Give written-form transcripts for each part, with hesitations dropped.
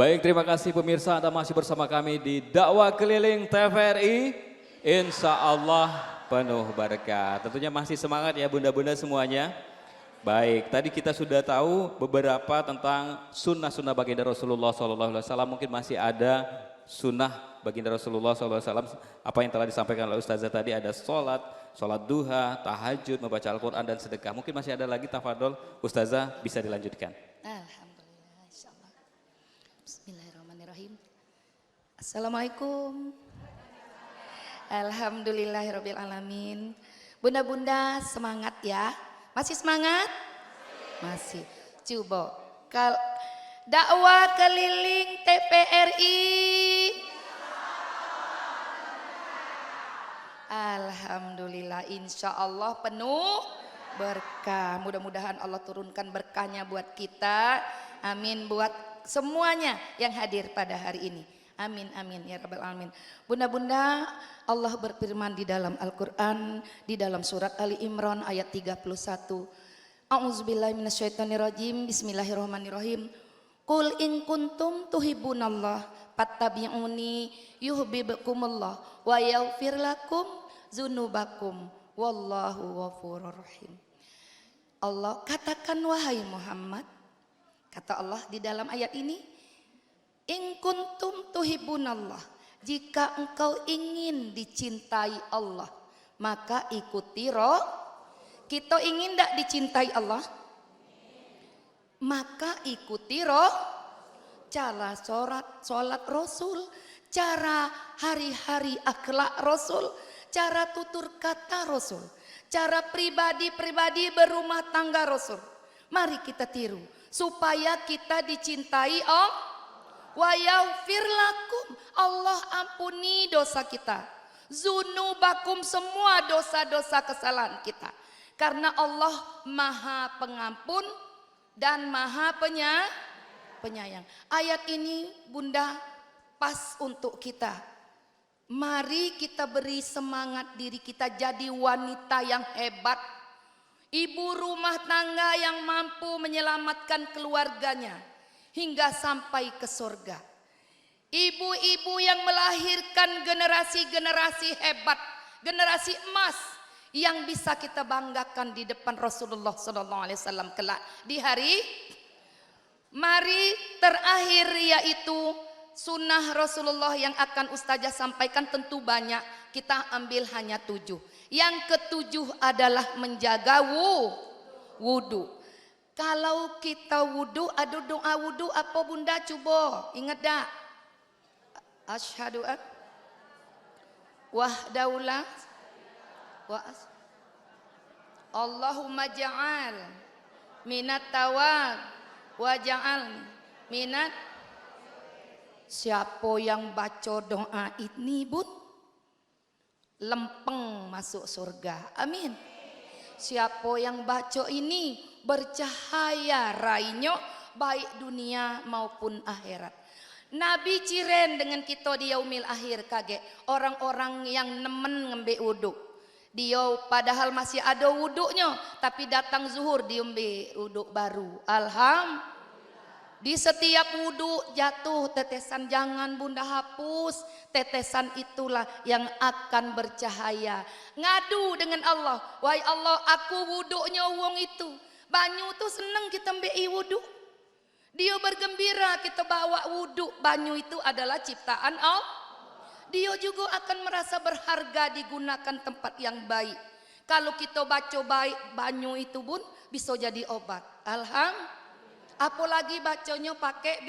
Baik, terima kasih pemirsa, Anda masih bersama kami di Dakwah Keliling TVRI. Insya Allah penuh berkah. Tentunya masih semangat ya bunda-bunda semuanya. Baik, tadi kita sudah tahu beberapa tentang sunnah-sunnah baginda Rasulullah SAW. Mungkin masih ada sunnah baginda Rasulullah SAW. Apa yang telah disampaikan oleh Ustazah tadi, ada sholat duha, tahajud, membaca Al-Quran dan sedekah. Mungkin masih ada lagi, tafadhol Ustazah bisa dilanjutkan. Alhamdulillah, insyaallah. Bismillahirrahmanirrahim. Assalamualaikum. Alhamdulillahirabbil alamin. Bunda-bunda semangat ya. Masih semangat? Masih. Coba dakwah keliling TVRI. Alhamdulillah, insya Allah penuh berkah. Mudah-mudahan Allah turunkan berkahnya buat kita. Amin, buat semuanya yang hadir pada hari ini. Amin, amin ya rabbal alamin. Bunda-bunda, Allah berfirman di dalam Al-Quran, di dalam surat Ali Imran ayat 31. A'udzubillahi minasyaitonirrajim. Bismillahirrahmanirrahim. Qul in kuntum tuhibbunallah fattabi'uni yuhibbukumullah wa yaghfir lakum dzunubakum wallahu ghafurur rahim. Allah katakan, wahai Muhammad, kata Allah di dalam ayat ini, in kuntum tuhibbunallah, jika engkau ingin dicintai Allah maka ikuti kita ingin tidak dicintai Allah, maka ikuti cara sholat Rasul, cara hari-hari akhlak Rasul, cara tutur kata Rasul, cara pribadi berumah tangga Rasul. Mari kita tiru supaya kita dicintai Allah. Wa yaghfir lakum, Allah ampuni dosa kita. Zunubakum, semua dosa-dosa kesalahan kita. Karena Allah Maha Pengampun dan Maha Penyayang. Ayat ini bunda pas untuk kita. Mari kita beri semangat diri kita jadi wanita yang hebat, ibu rumah tangga yang mampu menyelamatkan keluarganya hingga sampai ke surga. Ibu-ibu yang melahirkan generasi-generasi hebat, generasi emas yang bisa kita banggakan di depan Rasulullah SAW kelak di hari. Mari terakhir yaitu sunnah Rasulullah yang akan Ustazah sampaikan tentu banyak, kita ambil hanya 7. Yang ke-7 adalah menjaga wudu. Kalau kita wudu, ada doa wudu apa bunda, coba ingat dak? Asyhadu an wahdaula wa Allahumma ja'al minat tawab wa ja'al minat. Siapa yang baca doa ini bun, lempeng masuk surga. Amin. Siapa yang baca ini bercahaya raihnya baik dunia maupun akhirat. Nabi ciren dengan kita di yaumil akhir kage orang-orang yang nemen ngembe wudu. Dia padahal masih ada wuduknya, tapi datang zuhur diambil wuduk baru. Alhamdulillah. Di setiap wudhu jatuh tetesan, jangan bunda hapus. Tetesan itulah yang akan bercahaya. Ngadu dengan Allah, wahai Allah, aku wuduknya wong itu. Banyu tuh seneng kita ambil wudhu. Dia bergembira kita bawa wudhu. Banyu itu adalah ciptaan Allah. Dia juga akan merasa berharga digunakan tempat yang baik. Kalau kita baca baik, banyu itu pun bisa jadi obat. Alhamdulillah. Apalagi bacanya pakai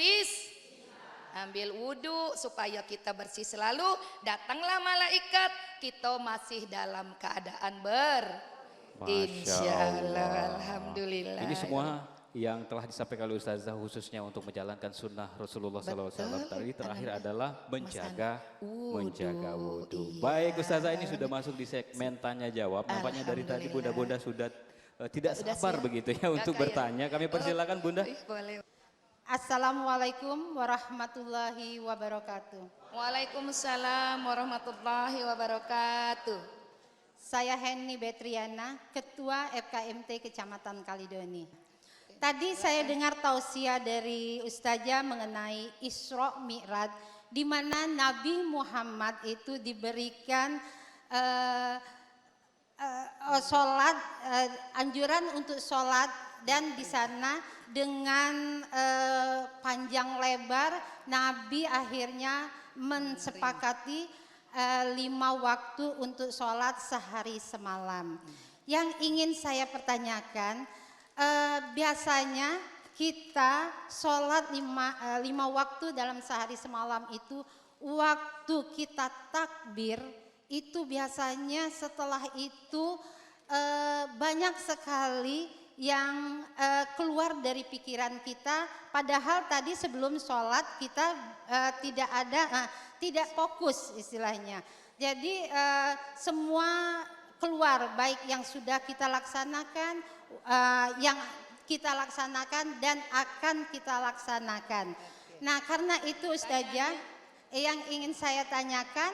ambil wudhu supaya kita bersih selalu. Datanglah malaikat, kita masih dalam keadaan insyaallah. Alhamdulillah. Ini semua yang telah disampaikan oleh Ustazah khususnya untuk menjalankan sunnah Rasulullah SAW tadi terakhir adalah menjaga wudhu. Baik Ustazah, ini sudah masuk di segmen tanya jawab. Nampaknya dari tadi bunda-bunda sudah tidak sabar begitu ya untuk bertanya. Kami persilakan bunda. Assalamualaikum warahmatullahi wabarakatuh. Waalaikumsalam warahmatullahi wabarakatuh. Saya Henny Betriana, Ketua FKMT Kecamatan Kalidoni. Tadi saya dengar tausiah dari Ustazah mengenai Isra Mi'raj, di mana Nabi Muhammad itu diberikan sholat, anjuran untuk sholat, dan di sana dengan panjang lebar Nabi akhirnya mensepakati 5 waktu untuk sholat sehari semalam. Yang ingin saya pertanyakan, biasanya kita sholat 5 waktu dalam sehari semalam itu, waktu kita takbir itu biasanya setelah itu banyak sekali yang keluar dari pikiran kita, padahal tadi sebelum sholat kita tidak fokus istilahnya. Jadi semua keluar, baik yang sudah kita laksanakan, yang kita laksanakan dan akan kita laksanakan. Nah, karena itu Ustazah, yang ingin saya tanyakan,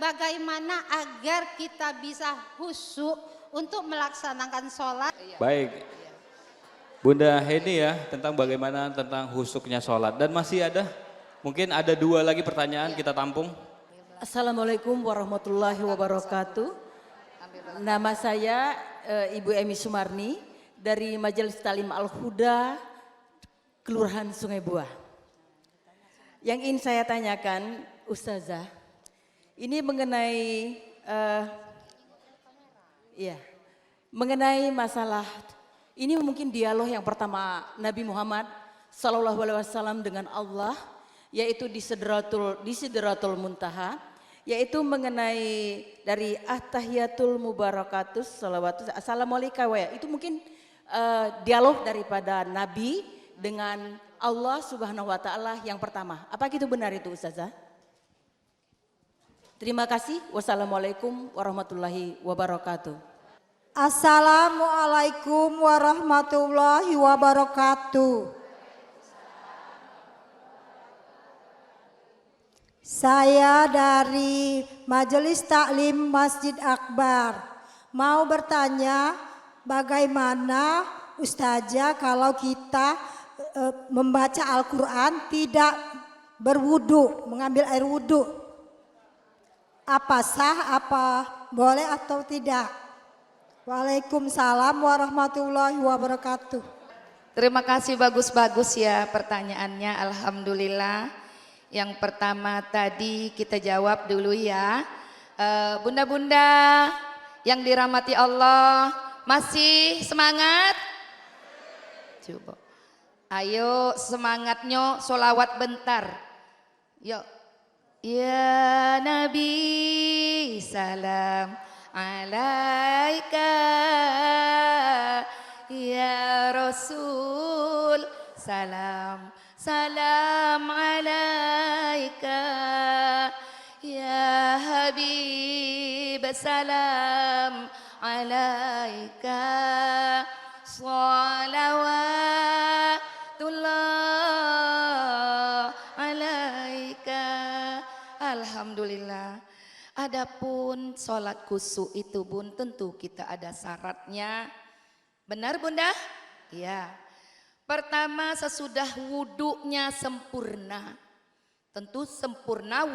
bagaimana agar kita bisa khusyuk untuk melaksanakan sholat? Baik, Bunda Heni ya, tentang bagaimana tentang husuknya sholat. Dan masih ada, mungkin ada 2 lagi pertanyaan kita tampung. Assalamualaikum warahmatullahi wabarakatuh. Nama saya Ibu Emi Sumarni dari Majelis Talim Al-Huda, Kelurahan Sungai Buah. Yang ingin saya tanyakan, Ustazah, ini mengenai mengenai masalah ini, mungkin dialog yang pertama Nabi Muhammad SAW dengan Allah, yaitu di Sidratul Muntaha, yaitu mengenai dari At-Tahiyatul Mubarakatus Salawatus Assalamualaikum. Itu mungkin dialog daripada Nabi dengan Allah Subhanahu wa Ta'ala yang pertama. Apa itu benar itu, Ustazah? Terima kasih. Wassalamualaikum warahmatullahi wabarakatuh. Assalamualaikum warahmatullahi wabarakatuh. Saya dari Majelis Taklim Masjid Akbar. Mau bertanya, bagaimana Ustazah kalau kita membaca Al-Quran tidak berwudu, mengambil air wudu? Apa sah, apa boleh atau tidak? Waalaikumsalam warahmatullahi wabarakatuh. Terima kasih, bagus-bagus ya pertanyaannya, alhamdulillah. Yang pertama tadi kita jawab dulu ya. Bunda-bunda yang dirahmati Allah, masih semangat? Coba. Ayo semangatnya solawat bentar. Yuk. Ya Nabi salam alaika, ya Rasul salam salam alaika, ya Habib salam alaika, salawatullah alaika. Alhamdulillah. Adapun sholat khusyuk itu Bun, tentu kita ada syaratnya. Benar Bunda? Ya. Pertama, sesudah wudhunya sempurna. Tentu sempurna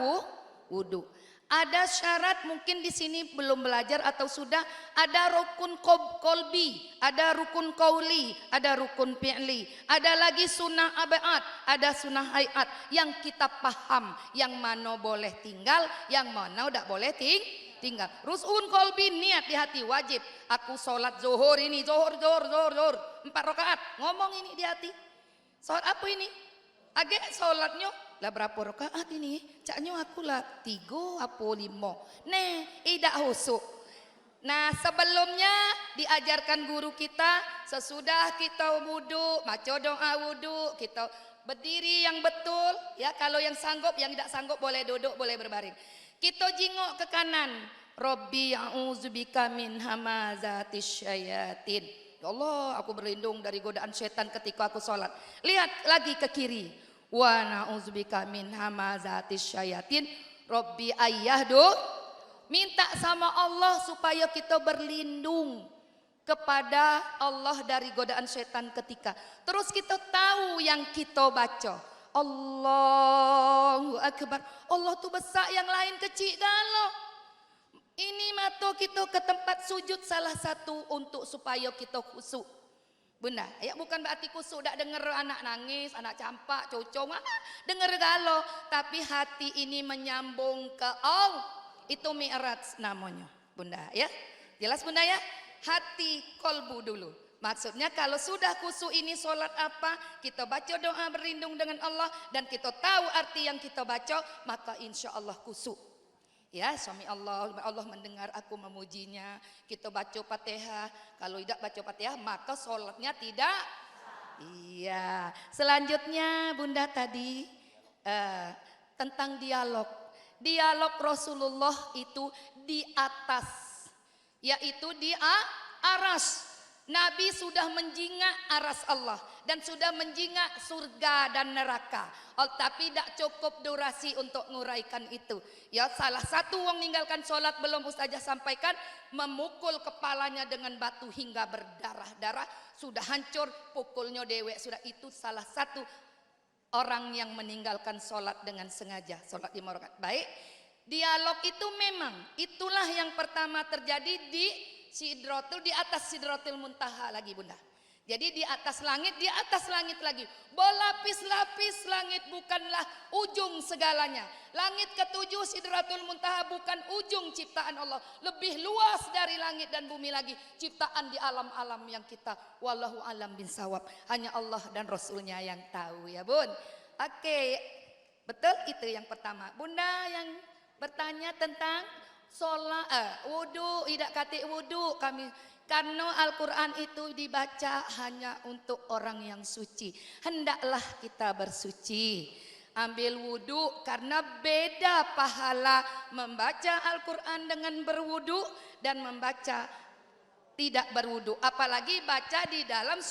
wudhu. Ada syarat, mungkin di sini belum belajar atau sudah, ada rukun kolbi, ada rukun kauli, ada rukun fi'li, ada lagi sunnah abad, ada sunnah hayat yang kita paham, yang mana boleh tinggal, yang mana udah boleh tinggal. Rukun kolbi, niat di hati wajib. Aku sholat zuhur ini, zuhur 4 rakaat, ngomong ini di hati. Sholat apa ini? Agak sholatnya lah berapa rakaat ini? Caknya aku lah 3 apa 5. Nih, tidak husuk. Nah, sebelumnya diajarkan guru kita, sesudah kita wudhu, baca doa wudhu, kita berdiri yang betul. Ya, kalau yang sanggup, yang tidak sanggup boleh duduk, boleh berbaring. Kita jingok ke kanan. Rabbi a'udzubika min hamazatis syayatin. Ya Allah, aku berlindung dari godaan setan ketika aku sholat. Lihat lagi ke kiri. Wa na'udzubika min hamazatis syayatin. Rabbi ayyahdu. Minta sama Allah supaya kita berlindung kepada Allah dari godaan setan ketika. Terus kita tahu yang kita baca. Allahu Akbar. Allah tuh besar, yang lain kecil galau. Ini mata kita ke tempat sujud salah satu untuk supaya kita khusyuk. Bunda, ya bukan berarti kusuk dak denger anak nangis, anak campak, cocong, denger galau, tapi hati ini menyambung ke Allah. Itu mi'raj namanya, Bunda ya. Jelas Bunda ya? Hati kolbu dulu. Maksudnya kalau sudah khusyuk ini solat apa, kita baca doa berlindung dengan Allah dan kita tahu arti yang kita baca, maka insya Allah khusyuk. Ya, suami Allah mendengar aku memujinya. Kita baca Fatihah. Kalau tidak baca Fatihah maka sholatnya tidak. Iya. Selanjutnya Bunda tadi tentang dialog. Dialog Rasulullah itu di atas, yaitu di aras. Nabi sudah menjingak aras Allah dan sudah menjingak surga dan neraka. Tapi tidak cukup durasi untuk nguraikan itu. Ya, salah satu orang meninggalkan sholat belum Ustazah sampaikan, memukul kepalanya dengan batu hingga berdarah-darah, sudah hancur pukulnya dewek, sudah itu salah satu orang yang meninggalkan sholat dengan sengaja, sholat 5 rakaat. Baik, dialog itu memang itulah yang pertama terjadi di Sidratul, di atas Sidratul Muntaha lagi Bunda. Jadi di atas langit lagi. Berlapis-lapis langit bukanlah ujung segalanya. Langit ketujuh Sidratul Muntaha bukan ujung ciptaan Allah. Lebih luas dari langit dan bumi lagi. Ciptaan di alam-alam yang kita wallahu alam bin sawab. Hanya Allah dan Rasulnya yang tahu ya Bun. Oke, betul itu yang pertama. Bunda yang bertanya tentang sholat, wudu, tidak katik wudu kami. Karena Al-Quran itu dibaca hanya untuk orang yang suci. Hendaklah kita bersuci. Ambil wudu karena beda pahala membaca Al-Quran dengan berwudu dan membaca tidak berwudu. Apalagi baca di dalam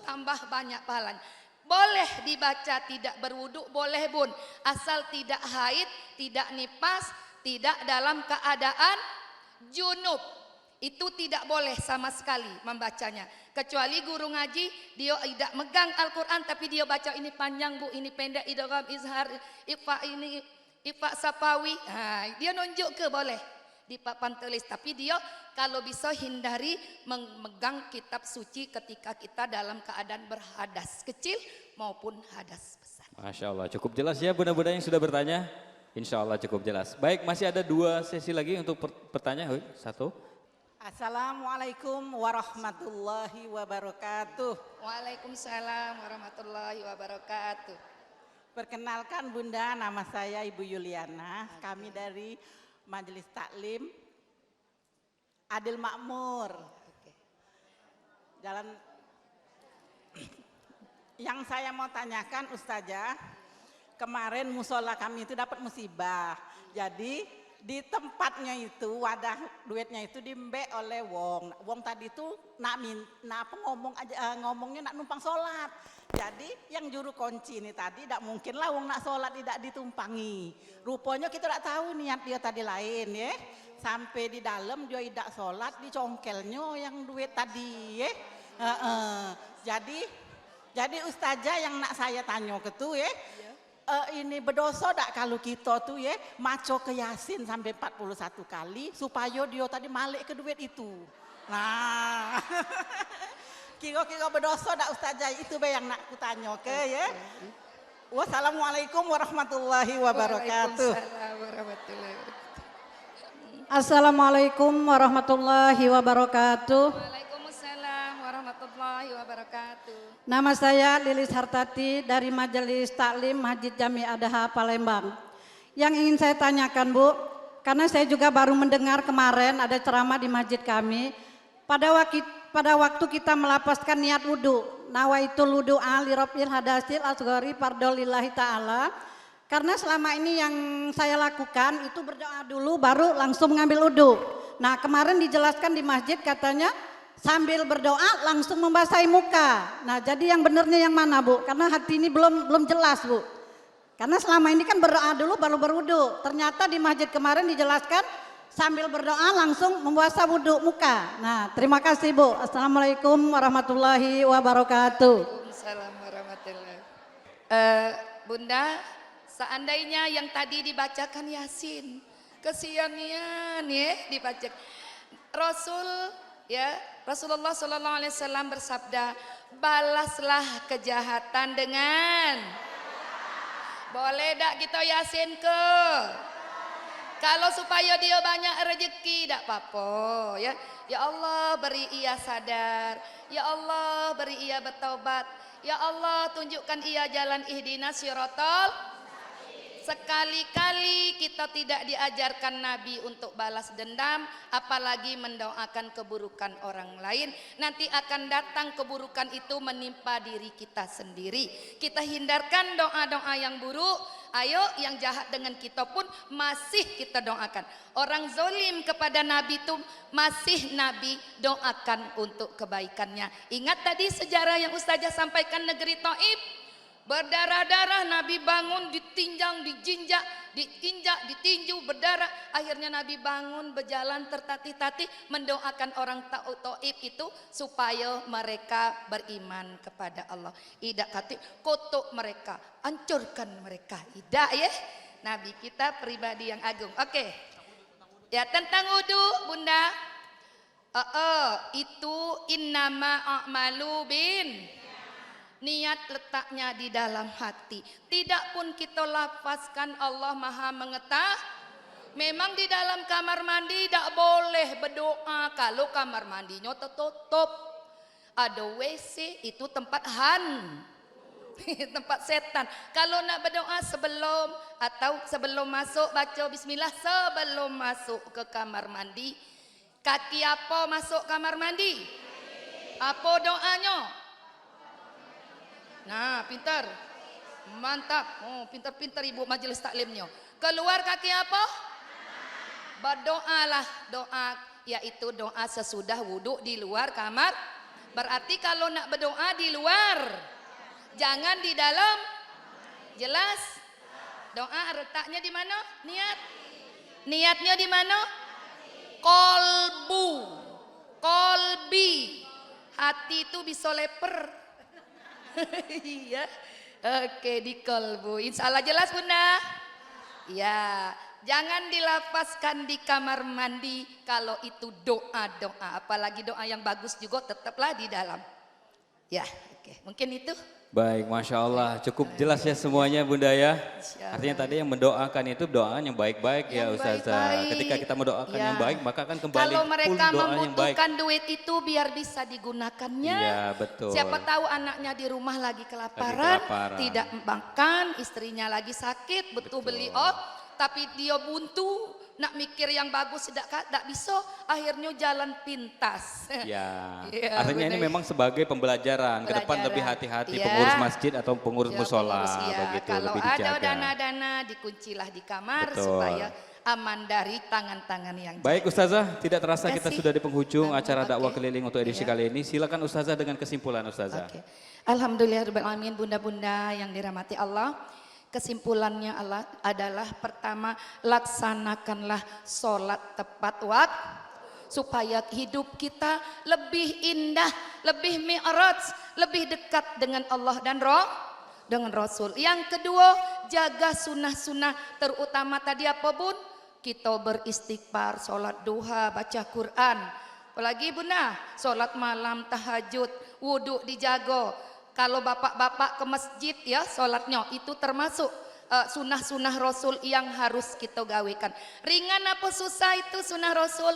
tambah banyak pahalanya. Boleh dibaca tidak berwudu, boleh Bun. Asal tidak haid, tidak nifas, tidak dalam keadaan junub. Itu tidak boleh sama sekali membacanya. Kecuali guru ngaji, dia tidak megang Al-Quran tapi dia baca ini panjang Bu, ini pendek, idgham, izhar, ifa sapawi. Dia nunjuk ke boleh di papan tulis. Tapi dia kalau bisa hindari memegang kitab suci ketika kita dalam keadaan berhadas kecil maupun hadas besar. Masya Allah, cukup jelas ya Bunda-bunda yang sudah bertanya. Insya Allah cukup jelas. Baik, masih ada 2 sesi lagi untuk bertanya. Satu. Assalamualaikum warahmatullahi wabarakatuh. Waalaikumsalam warahmatullahi wabarakatuh. Perkenalkan Bunda, nama saya Ibu Yuliana. Kami dari Majelis Taklim Adil Makmur. Jalan. Yang saya mau tanyakan Ustazah, kemarin musola kami itu dapat musibah. Jadi di tempatnya itu wadah duitnya itu diembek oleh wong tadi itu ngomongnya nak numpang sholat. Jadi yang juru kunci ini tadi tidak mungkin lah wong nak sholat tidak ditumpangi. Rupanya kita tidak tahu niat dia tadi lain ya. Sampai di dalam dia tidak sholat, dicongkelnya yang duit tadi ya. Jadi Ustazah yang nak saya tanya ke tuh ya. Ini berdosa tak kalau kita tuh ya maco ke Yasin sampai 41 kali supaya dia tadi malik ke duit itu. Nah, kira-kira berdosa tak Ustazah, itu yang nak kutanya ke ya. Wassalamualaikum warahmatullahi wabarakatuh. Assalamualaikum warahmatullahi wabarakatuh. Waalaikumsalam warahmatullahi wabarakatuh. Nama saya Lilis Hartati dari Majelis Taklim Masjid Jami Adaha Palembang. Yang ingin saya tanyakan Bu, karena saya juga baru mendengar kemarin ada ceramah di masjid kami. Pada waktu kita melapaskan niat wudu, nawaitul wudu'a li rabbil hadasil asghari fardolillahi ta'ala. Karena selama ini yang saya lakukan itu berdoa dulu baru langsung mengambil wudu. Nah kemarin dijelaskan di masjid katanya sambil berdoa langsung membasahi muka. Nah jadi yang benarnya yang mana Bu? Karena hati ini belum jelas Bu. Karena selama ini kan berdoa dulu baru berwudu. Ternyata di masjid kemarin dijelaskan sambil berdoa langsung membawa wudhu muka. Nah, terima kasih Bu. Assalamualaikum warahmatullahi wabarakatuh. Waalaikumsalam warahmatullahi. Bunda, seandainya yang tadi dibacakan Yasin, kesianian ya dibaca. Rasulullah Shallallahu Alaihi Wasallam bersabda, balaslah kejahatan dengan. Boleh tak kita Yasin ke? Kalau supaya dia banyak rezeki tak apa-apa ya. Ya Allah beri ia sadar. Ya Allah beri ia bertaubat. Ya Allah tunjukkan ia jalan ihdinas siratal. Sekali-kali kita tidak diajarkan Nabi untuk balas dendam, apalagi mendoakan keburukan orang lain. Nanti akan datang keburukan itu menimpa diri kita sendiri. Kita hindarkan doa-doa yang buruk. Ayo yang jahat dengan kita pun masih kita doakan. Orang zolim kepada Nabi itu masih Nabi doakan untuk kebaikannya. Ingat tadi sejarah yang Ustazah sampaikan negeri Taif. Berdarah-darah Nabi bangun ditinjang, dijinjak, diinjak, ditinju, berdarah. Akhirnya Nabi bangun berjalan tertatih-tatih mendoakan orang Taif itu supaya mereka beriman kepada Allah. Idak kati kotok mereka, hancurkan mereka. Idak ya. Nabi kita pribadi yang agung. Oke. Ya tentang wudu Bunda. Itu innama a'malu bin. Niat letaknya di dalam hati. Tidak pun kita lafazkan Allah Maha mengetahui. Memang di dalam kamar mandi tidak boleh berdoa kalau kamar mandinya tertutup. Ada WC itu tempat tempat setan. Kalau nak berdoa sebelum masuk baca bismillah sebelum masuk ke kamar mandi. Kaki apa masuk kamar mandi? Apa doanya? Nah, pintar. Mantap. Oh, pintar-pintar ibu majelis taklimnya. Keluar kaki apa? Berdoalah doa, yaitu doa sesudah wudhu di luar kamar. Berarti kalau nak berdoa di luar, jangan di dalam. Jelas? Doa letaknya di mana? Niat. Niatnya di mana? Kolbi. Hati itu bisa leper. Iya. Oke, di kolbu. Insya Allah jelas Bunda? Ya, jangan dilafazkan di kamar mandi kalau itu doa-doa. Apalagi doa yang bagus juga tetaplah di dalam. Ya, oke. Mungkin itu. Baik, Masya Allah, cukup jelas ya semuanya Bunda ya. Artinya tadi yang mendoakan itu doaan yang baik-baik ya Ustazah. Ketika kita mendoakan yang baik maka akan kembali kalau mereka doa yang baik. membutuhkan duit itu biar bisa digunakannya. Iya betul. Siapa tahu anaknya di rumah lagi kelaparan, tidak makan, istrinya lagi sakit, butuh beli tapi dia buntu. Nak mikir yang bagus tidak bisa, akhirnya jalan pintas. Ya, ya artinya ini memang sebagai pembelajaran. Ke depan lebih hati-hati pengurus masjid atau pengurus musola begitu. Kalau lebih ada dijaga. dana-dana dikuncilah di kamar supaya aman dari tangan-tangan yang jahat. Baik Ustazah, tidak terasa kita sudah di penghujung acara dakwah keliling untuk edisi kali ini. Silakan Ustazah dengan kesimpulan Ustazah. Alhamdulillahirrahmanirrahim, bunda-bunda yang dirahmati Allah. Kesimpulannya adalah pertama, laksanakanlah sholat tepat waktu supaya hidup kita lebih indah, lebih mi'raj, lebih dekat dengan Allah dan dengan Rasul. Yang kedua, jaga sunnah-sunnah, terutama tadi apa Bun? Kita beristighfar, sholat duha, baca Quran. Apalagi Bunda, sholat malam, tahajud, wudhu dijaga. Kalau bapak-bapak ke masjid ya sholatnya itu termasuk sunnah-sunnah Rasul yang harus kita gawekan. Ringan apa susah itu sunnah Rasul?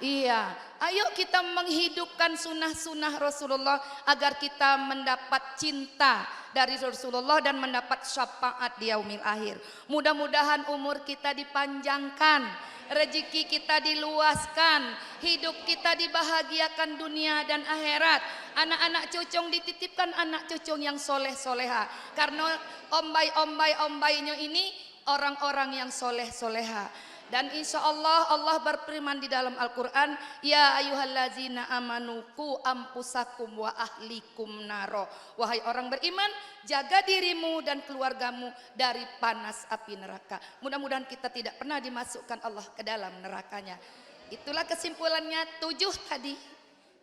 Iya, ayo kita menghidupkan sunnah-sunnah Rasulullah agar kita mendapat cinta dari Rasulullah dan mendapat syafaat di yaumil akhir. Mudah-mudahan umur kita dipanjangkan, rezeki kita diluaskan, hidup kita dibahagiakan dunia dan akhirat. Anak-anak cucung dititipkan anak cucung yang soleh-soleha. Karena ombai-ombainya ini orang-orang yang soleh-soleha. Dan insya Allah Allah berfirman di dalam Al-Quran, ya ayyuhallazina amanu qu anfusakum wa ahlikum naro. Wahai orang beriman, jaga dirimu dan keluargamu dari panas api neraka. Mudah-mudahan kita tidak pernah dimasukkan Allah ke dalam nerakanya. Itulah kesimpulannya 7 tadi.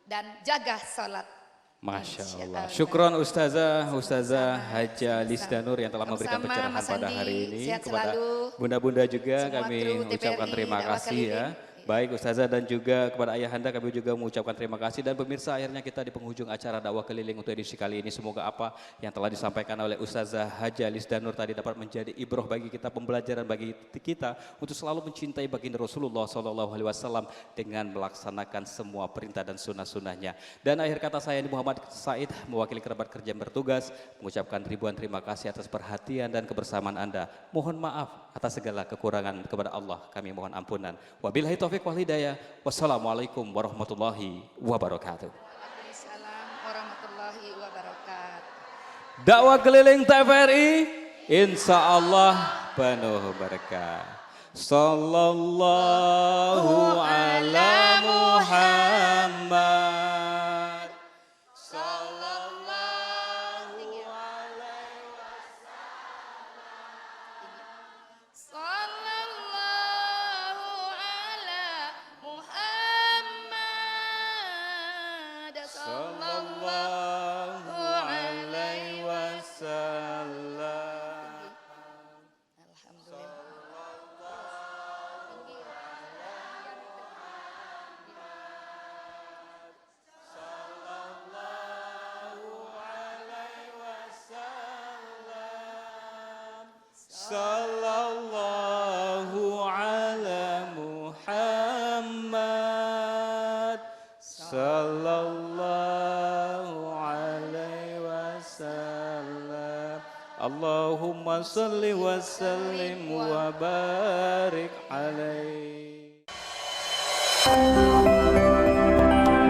Dan jaga salat. Masya Allah. Syukron Ustazah Haja Lisdanur yang telah memberikan Sama-sama, pencerahan Mas pada Andi. hari ini. Sehat Kepada selalu. bunda-bunda juga Semua kami kru ucapkan TVRI, terima Dakwah kasih ya. Keliling. Baik Ustazah dan juga kepada ayahanda kami juga mengucapkan terima kasih. Dan pemirsa, akhirnya kita di penghujung acara dakwah keliling untuk edisi kali ini. Semoga apa yang telah disampaikan oleh Ustazah Haja Lisdanur tadi dapat menjadi ibroh bagi kita, pembelajaran bagi kita untuk selalu mencintai baginda Rasulullah SAW dengan melaksanakan semua perintah dan sunnah-sunnahnya. Dan akhir kata saya ini Muhammad Said mewakili kerabat kerja yang bertugas mengucapkan ribuan terima kasih atas perhatian dan kebersamaan Anda. Mohon maaf atas segala kekurangan, kepada Allah kami mohon ampunan. Wabillahi taufiq wal hidayah. Wassalamualaikum warahmatullahi wabarakatuh. Waalaikumsalam warahmatullahi wabarakatuh. Dakwah keliling TVRI insya Allah penuh berkah. Sallallahu ala Muhammad. Sallallahu ala Muhammad. Sallallahu alaihi wasallam. Alhamdulillah. Sallallahu ala Muhammad. Sallallahu alaihi wasallam. Allahumma salli wa sallim wa barik alaihi.